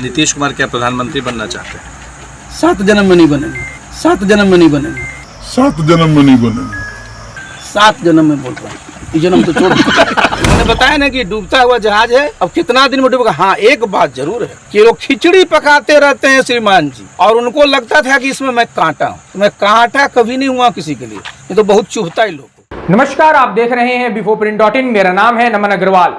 नीतीश कुमार क्या प्रधानमंत्री बनना चाहते हैं? 7 जन्म में नहीं बनेंगे, 7 जन्म में नहीं बनेंगे, 7 जन्म में नहीं बनेंगे। 7 जन्म में बोल रहा हूँ, ये जन्म तो छोड़ मैंने बताया ना कि डूबता हुआ जहाज है, अब कितना दिन में डूबेगा। हाँ, एक बात जरूर है कि लोग खिचड़ी पकाते रहते हैं श्रीमान जी, और उनको लगता था कि इसमें मैं कांटा हूँ। तो मैं कांटा कभी नहीं हुआ किसी के लिए, ये तो बहुत चुभता है लोग। नमस्कार, आप देख रहे हैं bifoprint.in। मेरा नाम है नमन अग्रवाल।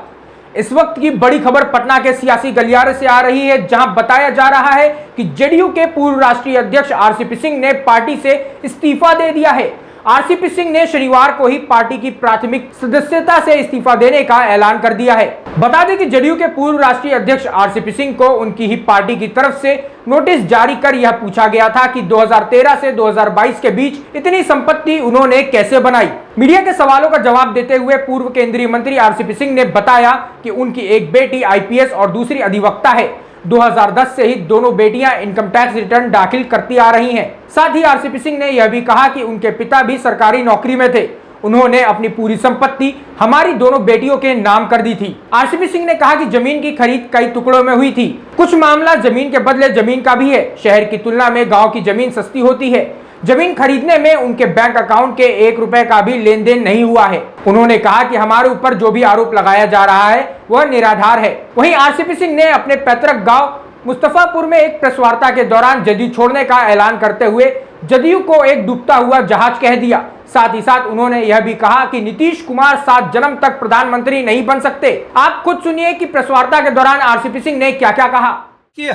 इस वक्त की बड़ी खबर पटना के सियासी गलियारे से आ रही है, जहां बताया जा रहा है कि जेडीयू के पूर्व राष्ट्रीय अध्यक्ष आरसीपी सिंह ने पार्टी से इस्तीफा दे दिया है। आरसीपी सिंह ने शनिवार को ही पार्टी की प्राथमिक सदस्यता से इस्तीफा देने का ऐलान कर दिया है। बता दें कि जेडीयू के पूर्व राष्ट्रीय अध्यक्ष आरसीपी सिंह को उनकी ही पार्टी की तरफ से नोटिस जारी कर यह पूछा गया था कि 2013 से 2022 के बीच इतनी संपत्ति उन्होंने कैसे बनाई। मीडिया के सवालों का जवाब देते हुए पूर्व केंद्रीय मंत्री आरसीपी सिंह ने बताया कि उनकी एक बेटी आईपीएस और दूसरी अधिवक्ता है। 2010 से ही दोनों बेटियां इनकम टैक्स रिटर्न दाखिल करती आ रही हैं। साथ ही आरसीपी सिंह ने यह भी कहा कि उनके पिता भी सरकारी नौकरी में थे। उन्होंने अपनी पूरी संपत्ति हमारी दोनों बेटियों के नाम कर दी थी। आरसीपी सिंह ने कहा कि जमीन की खरीद कई टुकड़ों में हुई थी। कुछ मामला जमीन के बदले जमीन का भी है। शहर की तुलना में गांव की जमीन सस्ती होती है। जमीन खरीदने में उनके बैंक अकाउंट के 1 रुपए का भी लेन देन नहीं हुआ है। उन्होंने कहा कि हमारे ऊपर जो भी आरोप लगाया जा रहा है वह निराधार है। वहीं आरसीपी सिंह ने अपने पैतृक गांव मुस्तफापुर में एक प्रेस वार्ता के दौरान जदयू छोड़ने का ऐलान करते हुए जदयू को एक डूबता हुआ जहाज कह दिया। साथ ही साथ उन्होंने यह भी कहा कि नीतीश कुमार 7 जन्म तक प्रधानमंत्री नहीं बन सकते। आप खुद सुनिए कि प्रेस वार्ता के दौरान आरसीपी सिंह ने क्या क्या कहा। कि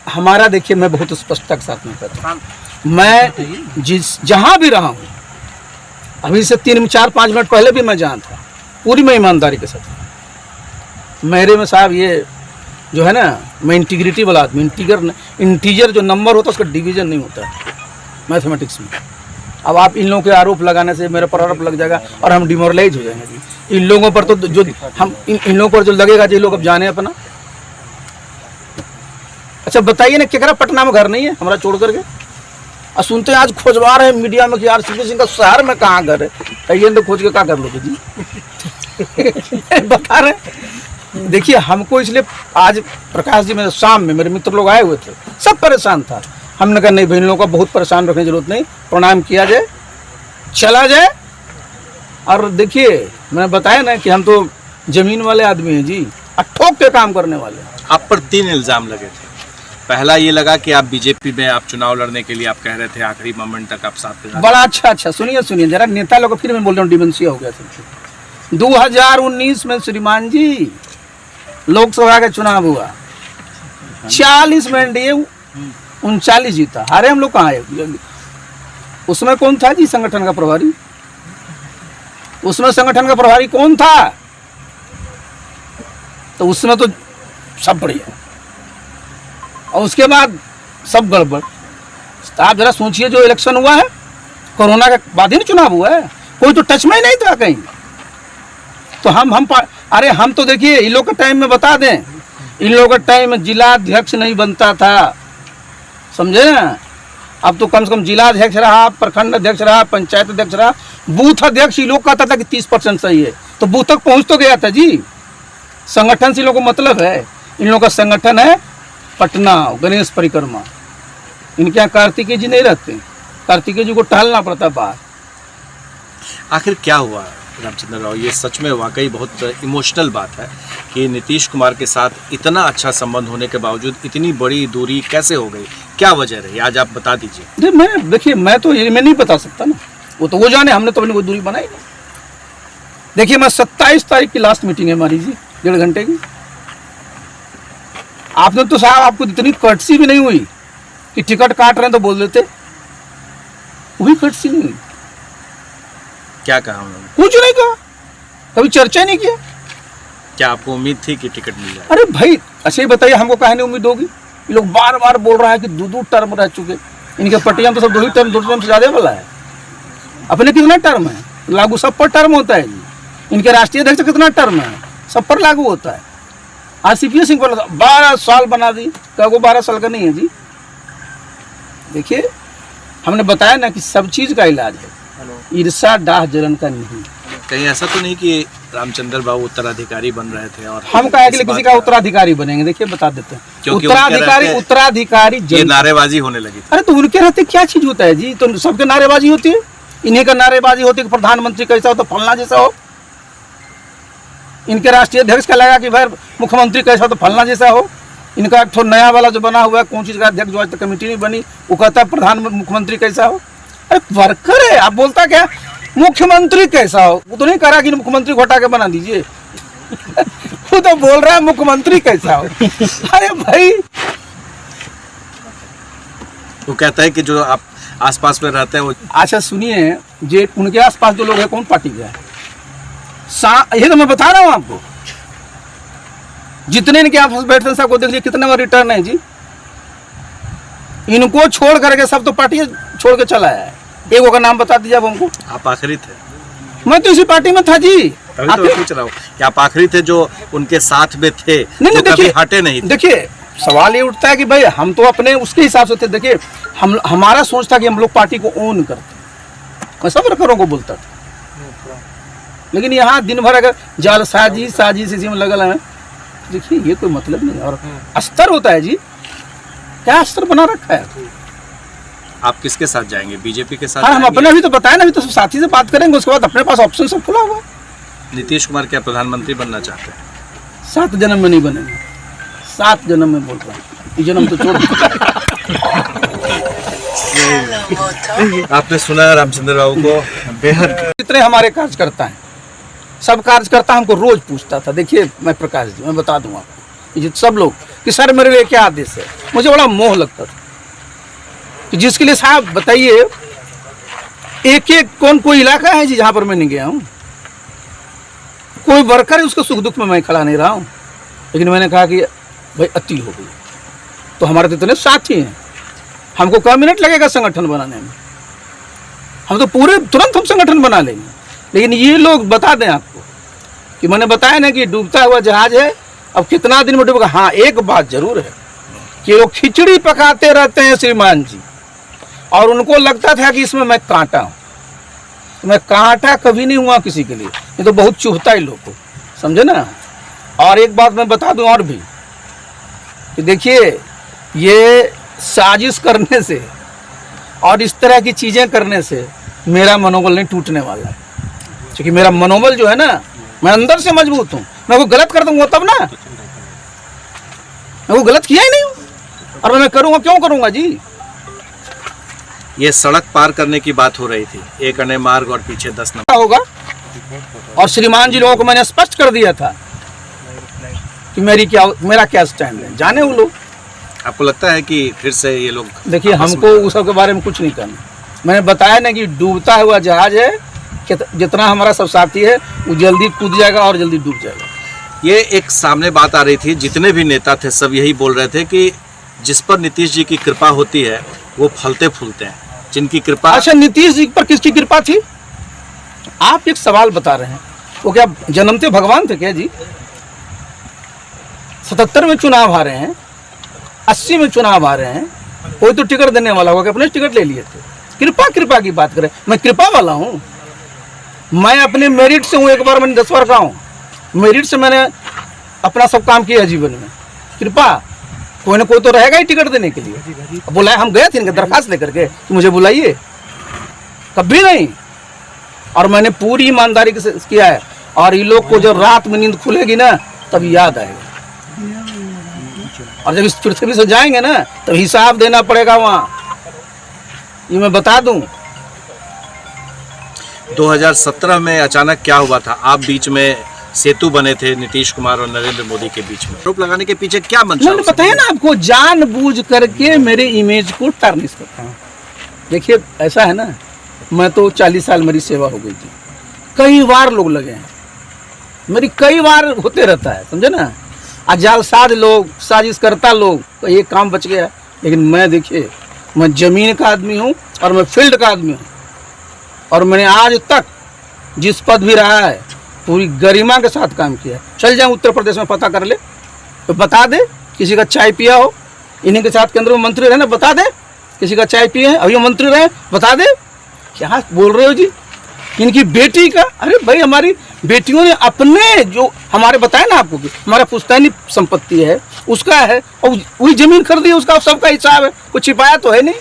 हमारा देखिए, मैं बहुत स्पष्टता के साथ में कहता हूं, मैं जहां भी रहा हूं, अभी से 3-4-5 मिनट पहले भी मैं जहां था, पूरी मैं ईमानदारी के साथ। मेरे में साहब ये जो है ना, मैं इंटीग्रिटी वाला आदमी, इंटीजर जो नंबर होता है उसका डिवीजन नहीं होता है मैथमेटिक्स में। अब आप इन लोगों के आरोप लगाने से मेरे पर आरोप लग जाएगा और हम डिमोरलाइज हो जाएंगे। इन लोगों पर तो जो हम इन लोगों पर जो लगेगा, जो लोग अब जाने अपना। अच्छा बताइए ना, केकरा पटना में घर नहीं है हमारा छोड़ करके? और सुनते हैं आज खोजवा रहे हैं मीडिया में कि आरसीपी सिंह का शहर में कहाँ घर है। कहिए तो खोज के क्या कर लोगे जी? बता रहे। देखिए, हमको इसलिए आज प्रकाश जी मेरे शाम में मेरे मित्र लोग आए हुए थे, सब परेशान था। हमने कहा नहीं भाई, इन लोगों को बहुत परेशान रखने की जरूरत नहीं, प्रणाम किया जाए, चला जाए। और देखिए, मैंने बताया ना कि हम तो जमीन वाले आदमी हैं जी, ठोक के काम करने वाले। आप पर 3 इल्जाम लगे थे। पहला ये लगा कि आप बीजेपी में आप चुनाव लड़ने के लिए आप कह रहे थे, आखिरी मोमेंट तक आप साथ में। बड़ा अच्छा, सुनिए जरा, नेता लोग फिर मैं बोल रहा हूँ, डिमेंशिया हो गया सब। 2019 में श्रीमान जी लोकसभा का चुनाव हुआ, 40 में एनडीए 39 जीता। हारे हम लोग कहाँ आए? उसमें कौन था जी संगठन का प्रभारी? उसमें संगठन का प्रभारी कौन था? तो उसमें तो सब बढ़िया, और उसके बाद सब गड़बड़। आप जरा सोचिए, जो इलेक्शन हुआ है कोरोना के बाद ही चुनाव हुआ है, कोई तो टच में ही नहीं था कहीं। तो अरे हम तो देखिए, इन लोग के टाइम में बता दें, इन लोगों के टाइम में जिला अध्यक्ष नहीं बनता था, समझे ना? अब तो कम से कम जिला अध्यक्ष रहा, प्रखंड अध्यक्ष रहा, पंचायत अध्यक्ष रहा, बूथ अध्यक्ष। ये लोग कहता था कि 30% सही है, तो बूथ तक पहुंच तो गया था जी। संगठन से इन लोगों को मतलब है। इन लोगों का संगठन है पटना गणेश परिक्रमा। इनके यहाँ कार्तिकेय जी नहीं रहते, कार्तिकेय जी को टहलना पड़ता बाहर। आखिर क्या हुआ रामचंद्र राव? ये सच में वाकई बहुत इमोशनल बात है कि नीतीश कुमार के साथ इतना अच्छा संबंध होने के बावजूद इतनी बड़ी दूरी कैसे हो गई? क्या वजह रही? आज आप बता दीजिए। मैं तो ये मैं नहीं बता सकता ना, वो जाने। हमने तो अपनी कोई दूरी बनाई नहीं। देखिए, मैं 27 तारीख की लास्ट मीटिंग है हमारी जी, 1.5 घंटे की। आपने तो साहब, आपको इतनी कर्टसी भी नहीं हुई कि टिकट काट रहे हैं तो बोल देते, वो भी कर्टसी नहीं हुई। क्या कहा उन्होंने? कुछ नहीं कहा, कभी चर्चा नहीं किया। क्या आपको उम्मीद थी कि टिकट मिल जाए? अरे भाई, अच्छा ही बताइए, हमको काहे नहीं उम्मीद होगी? ये लोग बार बार बोल रहा है कि 2 टर्म रह चुके। इनके पटिया में तो सब 2 टर्म से ज्यादा वाला है। अपने कितना टर्म है? लागू सब पर टर्म होता है जी। इनके राष्ट्रीय अध्यक्ष कितना टर्म है? सब पर लागू होता है। आरसीपी सिंह पर 12 साल बना दी, क्या वो 12 साल का नहीं है जी? देखिए, हमने बताया ना कि सब चीज का इलाज है, ईर्षा डाह जलन का नहीं। कहीं ऐसा तो नहीं कि रामचंद्र बाबू उत्तराधिकारी बन रहे थे और हम कहे कि इस किसी बात का उत्तराधिकारी बनेंगे? देखिए बता देते हैं, क्योंकि उत्तराधिकारी उनके उत्तराधिकारी ये जनता। नारेबाजी होने लगी थी। अरे तो उनके रहते क्या चीज होता है जी? तो सबके नारेबाजी होती है, इन्हीं का नारेबाजी होती है कि प्रधानमंत्री कैसा हो तो फलना जैसा हो, इनके राष्ट्रीय अध्यक्ष का लगा कि भाई मुख्यमंत्री कैसा हो तो फलना जैसा हो, इनका एक नया वाला जो बना हुआ है कौन चीज का अध्यक्ष जो आज तक कमेटी नहीं बनी वो कहता है प्रधान मुख्यमंत्री कैसा हो। अरे वर्कर है, आप बोलता क्या मुख्यमंत्री कैसा हो? वो तो नहीं कह रहा कि मुख्यमंत्री को हटा के बना दीजिए वो तो बोल रहा है मुख्यमंत्री कैसा हो। अरे भाई वो कहता है कि जो आप आसपास में रहते हैं वो अच्छा सुनिए, जे उनके आसपास जो लोग हैं कौन पार्टी के हैं? ये तो मैं बता रहा हूँ आपको, जितने इनके आपस में बैठते हैं सबको देख लीजिए कितने में रिटर्न है जी। इनको छोड़ करके सब तो पार्टी छोड़ के चला है। एक का नाम बता दीजिए अब हमको। आप आखिरी थे, मैं तो इसी पार्टी में था जी। तभी तो मैं पूछ रहा हूँ कि आप आखिरी थे जो उनके साथ में थे, नहीं जो कभी देखिए, हटे नहीं थे। देखिए सवाल ये उठता है कि भाई हम तो अपने उसके हिसाब से थे। देखिए हमारा सोच था कि हम लोग पार्टी को ओन करते, मैं सब वर्करों को बोलता था, लेकिन यहाँ दिन भर अगर जालसाजी साजिश इसी में लगल है, देखिए ये कोई मतलब नहीं। और अस्तर होता है जी, क्या अस्तर बना रखा है? आप किसके साथ जाएंगे? बीजेपी के साथ हाँ हम जाएंगे? अपने अभी तो बताए ना, अभी तो साथी से बात करेंगे, उसके बाद अपने पास ऑप्शन सब खुला हुआ। नीतीश कुमार क्या प्रधानमंत्री बनना चाहते हैं? 7 जन्म में नहीं बनेंगे, 7 जन्म में बोल रहा हूँ, ये जन्म तो छोड़। आपने सुना रामचंद्र बाबू को बेहद जितने हमारे कार्यकर्ता हैं, सब कार्यकर्ता हमको रोज पूछता था। देखिए मैं प्रकाश जी मैं बता दूं आपको, ये सब लोग कि सर मेरे लिए क्या आदेश है। मुझे बड़ा मोह लगता था कि जिसके लिए साहब बताइए, एक एक कोई इलाका है जी जहां पर मैं नहीं गया हूं, कोई वर्कर है उसको सुख दुख में मैं खड़ा नहीं रहा हूं, लेकिन मैंने कहा कि भाई अति हो गई। तो हमारे तो इतने साथी हैं, हमको क्या मिनट लगेगा संगठन बनाने में, हम तो पूरे तुरंत हम संगठन बना लेंगे। लेकिन ये लोग बता दें आपको कि मैंने बताया ना कि डूबता हुआ जहाज है, अब कितना दिन में डूबेगा। हाँ एक बात जरूर है कि वो खिचड़ी पकाते रहते हैं श्रीमान जी, और उनको लगता था कि इसमें मैं कांटा हूँ। तो मैं कांटा कभी नहीं हुआ किसी के लिए, ये तो बहुत चुभता है लोग को, समझे ना। और एक बात मैं बता दूं और भी कि देखिए ये साजिश करने से और इस तरह की चीज़ें करने से मेरा मनोबल नहीं टूटने वाला है, क्योंकि मेरा मनोबल जो है ना, मैं अंदर से मजबूत हूँ। मैं वो गलत कर दूंगा तब ना, मैं वो गलत किया ही नहीं हूँ, और मैं करूँगा क्यों करूँगा जी। ये सड़क पार करने की बात हो रही थी, एक अने मार्ग और पीछे 10 नंबर होगा। और श्रीमान जी लोगों को मैंने स्पष्ट कर दिया था कि मेरा क्या स्टैंड है, जाने वो लोग। आपको लगता है कि फिर से ये लोग देखिए हमको उस सब के बारे में कुछ नहीं करना। मैंने बताया ना कि डूबता हुआ जहाज है, जितना हमारा सब साथी है वो जल्दी कूद जाएगा और जल्दी डूब जाएगा। ये एक सामने बात आ रही थी, जितने भी नेता थे सब यही बोल रहे थे कि जिस पर नीतीश जी की कृपा होती है वो फलते फूलते हैं, जिनकी कृपा। अच्छा नीतीश जी पर किसकी कृपा थी? आप एक सवाल बता रहे हैं, वो क्या जन्मते भगवान थे क्या जी? 77 में चुनाव आ रहे हैं, 80 में चुनाव आ रहे हैं, कोई तो टिकट देने वाला होगा कि अपने टिकट ले लिए थे। कृपा की बात करें, मैं कृपा वाला हूँ, मैं अपने मेरिट से हूँ। एक बार मैंने 10 बार कहा हूँ, मेरिट से मैंने अपना सब काम किया जीवन में। कृपा कोई ना कोई तो रहेगा ही टिकट देने के लिए। बुलाए, हम गए थे इनके दरखास्त लेकर के कि मुझे बुलाइए, कभी नहीं। और मैंने पूरी ईमानदारी से किया है, और ये लोग को जब रात में नींद खुलेगी ना तब याद आएगा, और जब इस पृथ्वी से जाएंगे ना तो हिसाब देना पड़ेगा वहाँ, ये मैं बता दूं। 2017 में अचानक क्या हुआ था? आप बीच में सेतु बने थे नीतीश कुमार और नरेंद्र मोदी के बीच में, आरोप लगाने के पीछे क्या मंशा? मैंने बताया ना आपको, जानबूझ करके मेरे इमेज को टार्निश करता हूँ। देखिए ऐसा है ना, मैं तो 40 साल मेरी सेवा हो गई थी, कई बार लोग लगे हैं, मेरी कई बार होते रहता है, समझे ना। जालसाज लोग, साजिश करता लोग, तो ये काम बच गया। लेकिन मैं देखिए, मैं जमीन का आदमी हूँ और मैं फील्ड का आदमी हूँ, और मैंने आज तक जिस पद भी रहा है पूरी गरिमा के साथ काम किया। चल जाए उत्तर प्रदेश में पता कर ले तो बता दे, किसी का चाय पिया हो, इन्हीं के साथ केंद्र में मंत्री रहे ना, बता दे किसी का चाय पिए हैं, अभी मंत्री रहे, बता दे। क्या बोल रहे हो जी? इनकी बेटी का, अरे भाई हमारी बेटियों ने अपने जो हमारे बताया ना आपको कि हमारा पुश्तैनी संपत्ति है उसका है, और वही जमीन खरीदी उसका सबका हिसाब है, कुछ छिपाया तो है नहीं।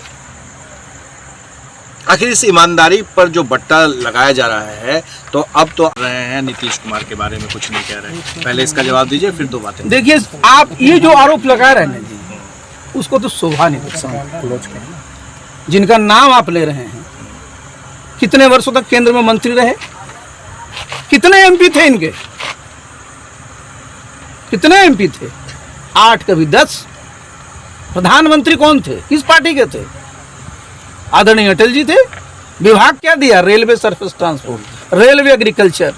आखिर इस ईमानदारी पर जो बट्टा लगाया जा रहा है, तो अब तो रहे हैं नीतीश कुमार के बारे में कुछ नहीं कह रहे, पहले इसका जवाब दीजिए फिर दो बातें। देखिए आप ये जो आरोप लगा रहे हैं जी, उसको तो शोभा नहीं देता। जिनका नाम आप ले रहे हैं, कितने वर्षों तक केंद्र में मंत्री रहे, कितने एमपी थे इनके, कितने एमपी थे, 8 कभी 10। प्रधानमंत्री कौन थे, किस पार्टी के थे, आदरणीय अटल जी थे। विभाग क्या दिया, railway surface transport, railway agriculture,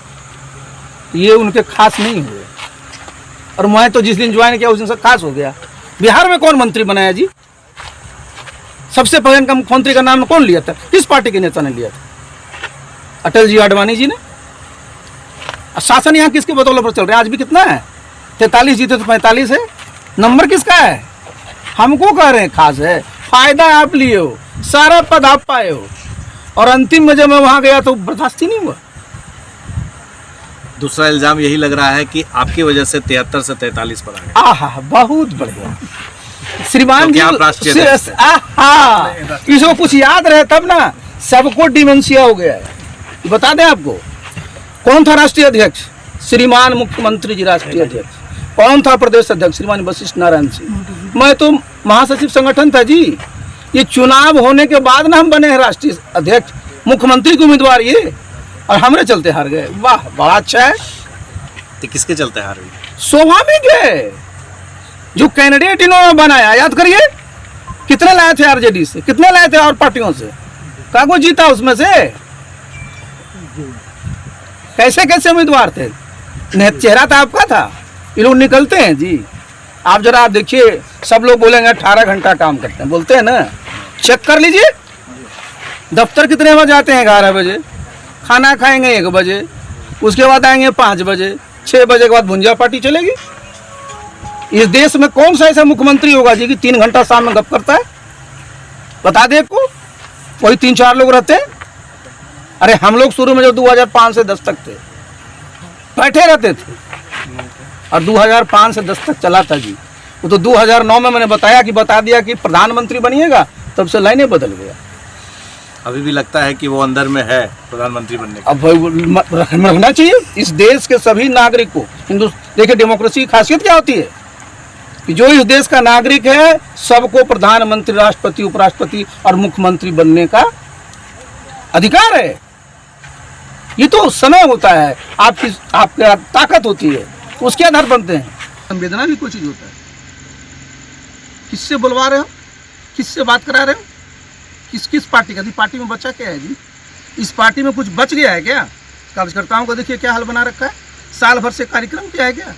ये उनके खास नहीं हुए। और मैं तो जिस दिन ज्वाइन किया उस दिन से खास हो गया। बिहार में कौन मंत्री बनाया जी, सबसे पहले इनका मुख्यमंत्री का नाम कौन लिया था, किस पार्टी के नेता ने लिया था, अटल जी आडवाणी जी ने। शासन यहाँ किसके बदौलत पर चल रहा है, आज भी कितना है, 43 जीते तो 45 है, नंबर किसका है, हमको कह रहे हैं खास है, फायदा आप लिए हो, सारा पद आप पाए हो, और अंतिम में जब मैं वहां गया तो बर्दाश्त ही नहीं हुआ। दूसरा इल्जाम यही लग रहा है कि आपकी वजह से 73 से 43 पर आ गए। आहा, बहुत बढ़िया श्रीमान जी, आप राष्ट्रीय आहा, इसको कुछ याद रहे तब ना, सबको डिमेंशिया हो गया है। बता दें आपको, कौन था राष्ट्रीय अध्यक्ष, श्रीमान मुख्यमंत्री जी राष्ट्रीय अध्यक्ष, कौन था प्रदेश अध्यक्ष, श्रीमान वशिष्ठ नारायण सिंह, मैं तो महासचिव संगठन था जी। ये चुनाव होने के बाद ना हम बने हैं राष्ट्रीय अध्यक्ष, मुख्यमंत्री के उम्मीदवार ये, और हमरे चलते हार गए। वाह, बड़ा अच्छा है। तो किसके चलते हार गई, स्वाभाविक है, जो कैंडिडेट इन्होंने बनाया, याद करिए कितने लाए थे आरजेडी से, कितने लाए थे और पार्टियों से, कागो जीता उसमें से, कैसे कैसे उम्मीदवार थे, चेहरा तो आपका था, ये लोग निकलते हैं जी। आप जरा आप देखिए, सब लोग बोलेंगे 18 घंटा काम करते हैं, बोलते हैं ना, चेक कर लीजिए, दफ्तर कितने बजे आते हैं, 11 बजे, खाना खाएंगे 1 बजे, उसके बाद आएंगे 5 बजे, 6 बजे के बाद भुंजिया पार्टी चलेगी। इस देश में कौन सा ऐसा मुख्यमंत्री होगा जी कि 3 घंटा शाम में गप करता है, बता दे को, वही 3-4 लोग रहते हैं। अरे हम लोग शुरू में जो 2005 से 10 तक थे, बैठे रहते थे, और 2005 से 10 तक चला था जी। वो तो 2009 में मैंने बता दिया कि प्रधानमंत्री बनिएगा, तब से लाइनें बदल गया। अभी भी लगता है कि वो अंदर में है प्रधानमंत्री बनने का। अब रखना चाहिए इस देश के सभी नागरिक को। देखिए डेमोक्रेसी की खासियत क्या होती है कि जो इस देश का नागरिक है, सबको प्रधानमंत्री, राष्ट्रपति, उपराष्ट्रपति और मुख्यमंत्री बनने का अधिकार है। ये तो समय होता है, आपकी ताकत होती है, उसके आधार बनते हैं। संवेदना भी कोई चीज होता है। किससे बुलवा रहे हो, किससे बात करा रहे हो, किस किस पार्टी का, पार्टी में बचा क्या है जी, इस पार्टी में कुछ बच गया है क्या? कार्यकर्ताओं को देखिए क्या हाल बना रखा है, साल भर से कार्यक्रम किया है क्या,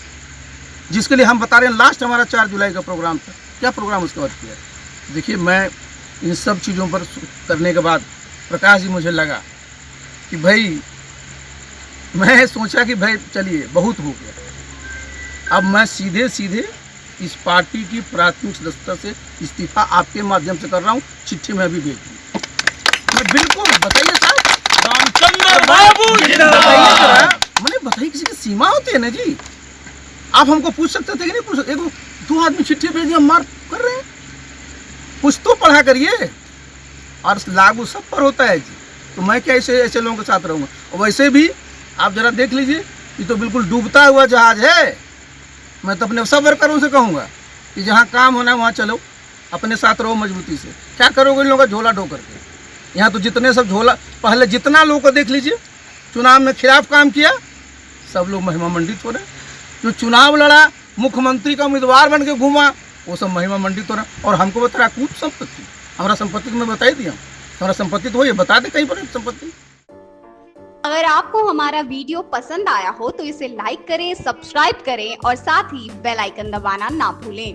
जिसके लिए हम बता रहे हैं लास्ट हमारा 4 जुलाई का प्रोग्राम था, क्या प्रोग्राम उसके बाद किया है। देखिए मैं इन सब चीज़ों पर करने के बाद प्रकाश जी मुझे लगा कि भाई, मैं सोचा कि भाई चलिए बहुत हो गया, अब मैं सीधे सीधे इस पार्टी की प्राथमिक सदस्यता से इस्तीफा आपके माध्यम से कर रहा हूँ, चिट्ठी में अभी भेज दी। मैं बिल्कुल, बताइए साहब, रामचंद्र बाबू मैंने बताइए, किसी की सीमा होती है ना जी। आप हमको पूछ सकते थे कि नहीं पूछ सकते, 2 आदमी चिट्ठी भेज दिया, मार कर रहे हैं, कुछ तो पढ़ा करिए, और लागू सब पर होता है जी। तो मैं क्या ऐसे लोगों के साथ रहूँगा। और वैसे भी आप जरा देख लीजिए, ये तो बिल्कुल डूबता हुआ जहाज है। मैं तो अपने सब वर्करों से कहूँगा कि जहाँ काम होना है वहाँ चलो, अपने साथ रहो मजबूती से। क्या करोगे इन लोगों का झोला ढो करके, यहाँ तो जितने सब झोला, पहले जितना लोगों को देख लीजिए चुनाव में खिलाफ काम किया, सब लोग महिमा मंडित हो रहे। जो चुनाव लड़ा, मुख्यमंत्री का उम्मीदवार बन के घूमा, वो सब महिमा मंडित हो रहा। और हमको बता रहा कूट संपत्ति, हमारा संपत्ति तो मैं बता ही दिया, हमारा संपत्ति तो हो, ये बता दे कहीं पर संपत्ति। अगर आपको हमारा वीडियो पसंद आया हो तो इसे लाइक करें, सब्सक्राइब करें और साथ ही बेल आइकन दबाना ना भूलें।